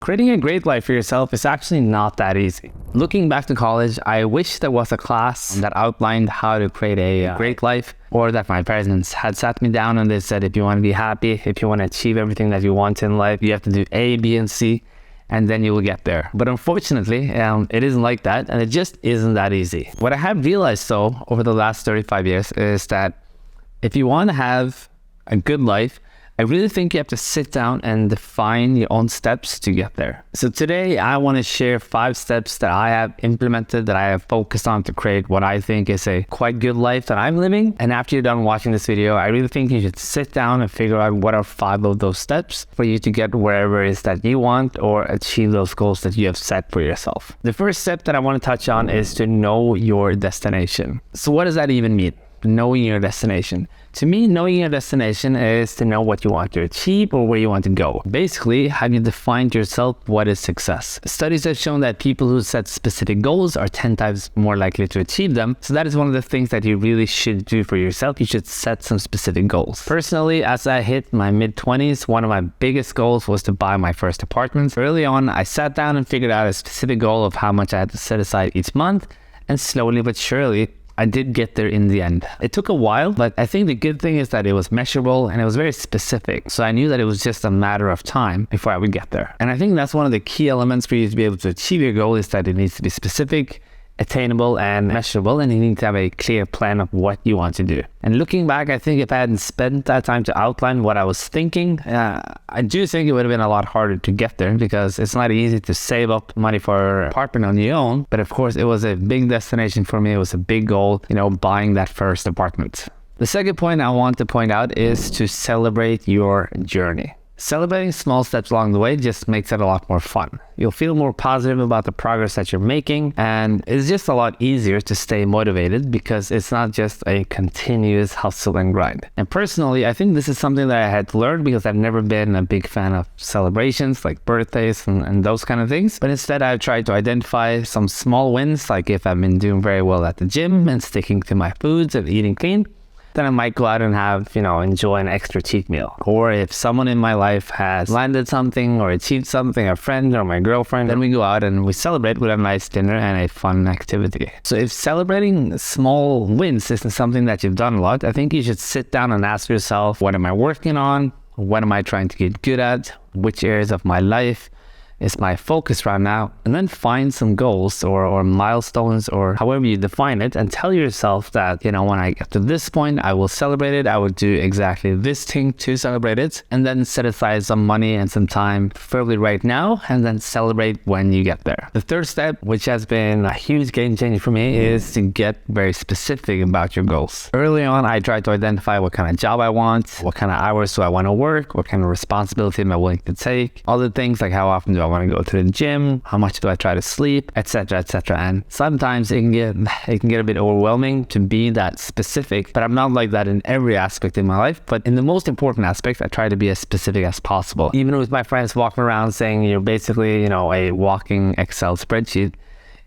Creating a great life for yourself is actually not that easy. Looking back to college, I wish there was a class that outlined how to create a great life, or that my parents had sat me down and they said, if you want to be happy, if you want to achieve everything that you want in life, you have to do A, B, and C, and then you will get there. But unfortunately, it isn't like that, and it just isn't that easy. What I have realized though, over the last 35 years, is that if you want to have a good life, I really think you have to sit down and define your own steps to get there. So today I want to share 5 steps that I have implemented, that I have focused on to create what I think is a quite good life that I'm living. And after you're done watching this video, I really think you should sit down and figure out what are 5 of those steps for you to get wherever it is that you want or achieve those goals that you have set for yourself. The first step that I want to touch on is to know your destination. So what does that even mean? Knowing your destination. To me, knowing your destination is to know what you want to achieve or where you want to go. Basically, have you defined yourself what is success? Studies have shown that people who set specific goals are 10 times more likely to achieve them. So that is one of the things that you really should do for yourself. You should set some specific goals. Personally, as I hit my mid-20s, one of my biggest goals was to buy my first apartment. Early on, I sat down and figured out a specific goal of how much I had to set aside each month, and slowly but surely, I did get there in the end. It took a while, but I think the good thing is that it was measurable and it was very specific. So I knew that it was just a matter of time before I would get there. And I think that's one of the key elements for you to be able to achieve your goal, is that it needs to be specific, attainable, and measurable, and you need to have a clear plan of what you want to do. And looking back, I think if I hadn't spent that time to outline what I was thinking, I do think it would have been a lot harder to get there, because it's not easy to save up money for an apartment on your own. But of course, it was a big destination for me. It was a big goal, buying that first apartment. The second point I want to point out is to celebrate your journey. Celebrating small steps along the way just makes it a lot more fun. You'll feel more positive about the progress that you're making, and it's just a lot easier to stay motivated because it's not just a continuous hustle and grind. And personally, I think this is something that I had to learn, because I've never been a big fan of celebrations like birthdays and those kind of things. But instead, I've tried to identify some small wins, like if I've been doing very well at the gym and sticking to my foods and eating clean, then I might go out and have, enjoy an extra cheat meal. Or if someone in my life has landed something or achieved something, a friend or my girlfriend, then we go out and we celebrate with a nice dinner and a fun activity. So if celebrating small wins isn't something that you've done a lot, I think you should sit down and ask yourself, what am I working on? What am I trying to get good at? Which areas of my life is my focus right now? And then find some goals or milestones, or however you define it, and tell yourself that, when I get to this point, I will celebrate it. I will do exactly this thing to celebrate it, and then set aside some money and some time, preferably right now, and then celebrate when you get there. The third step, which has been a huge game changer for me, is to get very specific about your goals. Early on, I tried to identify what kind of job I want, what kind of hours do I want to work, what kind of responsibility am I willing to take, other things like how often do I want to go to the gym, how much do I try to sleep, etc., etc. And sometimes it can get a bit overwhelming to be that specific, but I'm not like that in every aspect in my life. But in the most important aspect, I try to be as specific as possible. Even with my friends walking around saying you're basically, a walking Excel spreadsheet,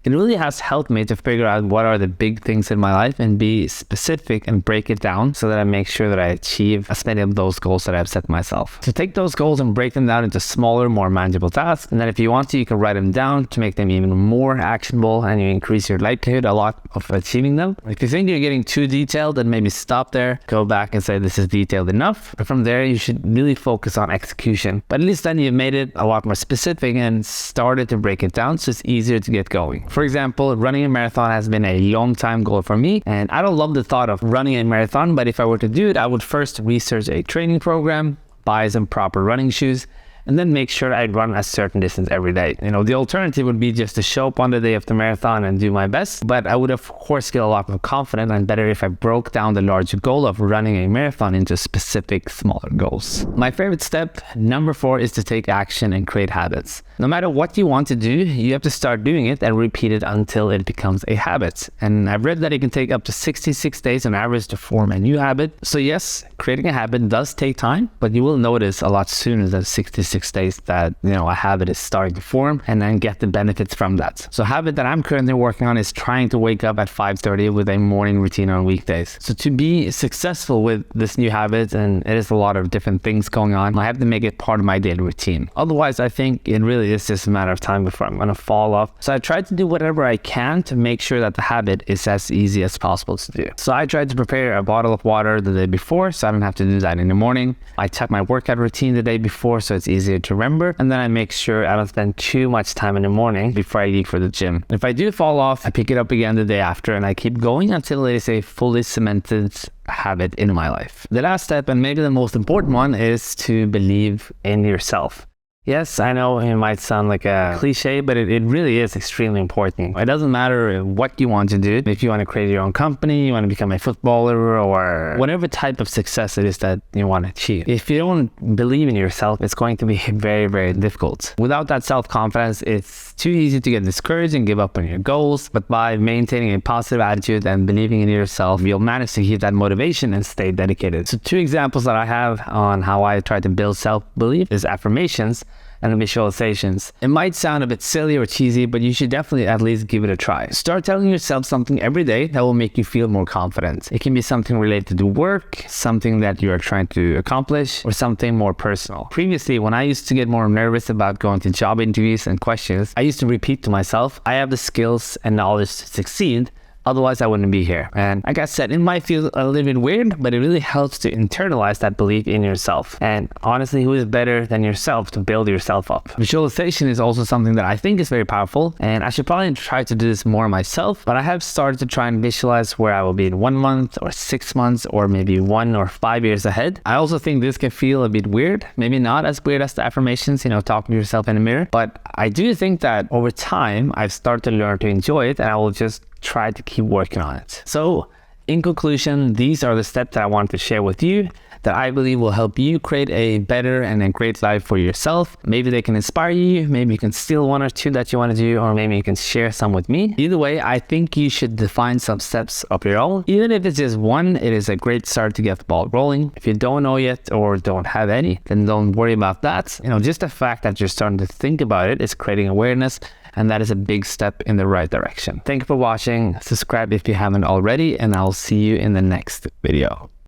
it really has helped me to figure out what are the big things in my life and be specific and break it down so that I make sure that I achieve as many of those goals that I've set myself. So take those goals and break them down into smaller, more manageable tasks. And then if you want to, you can write them down to make them even more actionable, and you increase your likelihood a lot of achieving them. If you think you're getting too detailed, then maybe stop there, go back and say this is detailed enough. But from there, you should really focus on execution. But at least then you've made it a lot more specific and started to break it down, so it's easier to get going. For example, running a marathon has been a long time goal for me, and I don't love the thought of running a marathon, but if I were to do it, I would first research a training program, buy some proper running shoes, and then make sure I'd run a certain distance every day. The alternative would be just to show up on the day of the marathon and do my best, but I would of course get a lot more confident and better if I broke down the larger goal of running a marathon into specific smaller goals. My favorite step, number 4, is to take action and create habits. No matter what you want to do, you have to start doing it and repeat it until it becomes a habit. And I've read that it can take up to 66 days on average to form a new habit. So yes, creating a habit does take time, but you will notice a lot sooner than 66 6 days that, a habit is starting to form, and then get the benefits from that. So a habit that I'm currently working on is trying to wake up at 5:30 with a morning routine on weekdays. So to be successful with this new habit, and it is a lot of different things going on, I have to make it part of my daily routine. Otherwise, I think it really is just a matter of time before I'm going to fall off. So I try to do whatever I can to make sure that the habit is as easy as possible to do. So I tried to prepare a bottle of water the day before, so I don't have to do that in the morning. I check my workout routine the day before, so it's easier to remember. And then I make sure I don't spend too much time in the morning before I leave for the gym. If I do fall off, I pick it up again the day after, and I keep going until it is a fully cemented habit in my life. The last step, and maybe the most important one, is to believe in yourself. Yes, I know it might sound like a cliche, but it really is extremely important. It doesn't matter what you want to do. If you want to create your own company, you want to become a footballer, or whatever type of success it is that you want to achieve. If you don't believe in yourself, it's going to be very, very difficult. Without that self-confidence, it's too easy to get discouraged and give up on your goals. But by maintaining a positive attitude and believing in yourself, you'll manage to keep that motivation and stay dedicated. So 2 examples that I have on how I try to build self-belief is affirmations and visualizations. It might sound a bit silly or cheesy, but you should definitely at least give it a try. Start telling yourself something every day that will make you feel more confident. It can be something related to work, something that you are trying to accomplish, or something more personal. Previously, when I used to get more nervous about going to job interviews and questions, I used to repeat to myself, I have the skills and knowledge to succeed. Otherwise, I wouldn't be here. And like I said, it might feel a little bit weird, but it really helps to internalize that belief in yourself. And honestly, who is better than yourself to build yourself up? Visualization is also something that I think is very powerful, and I should probably try to do this more myself, but I have started to try and visualize where I will be in 1 month or 6 months or maybe 1 or 5 years ahead. I also think this can feel a bit weird, maybe not as weird as the affirmations, talking to yourself in the mirror, but I do think that over time, I've started to learn to enjoy it, and I will just try to keep working on it. So in conclusion, these are the steps that I want to share with you that I believe will help you create a better and a great life for yourself. Maybe they can inspire you, maybe you can steal 1 or 2 that you want to do, or maybe you can share some with me. Either way, I think you should define some steps of your own. Even if it's just 1, it is a great start to get the ball rolling. If you don't know yet or don't have any, then don't worry about that. Just the fact that you're starting to think about it is creating awareness, and that is a big step in the right direction. Thank you for watching. Subscribe if you haven't already, and I'll see you in the next video.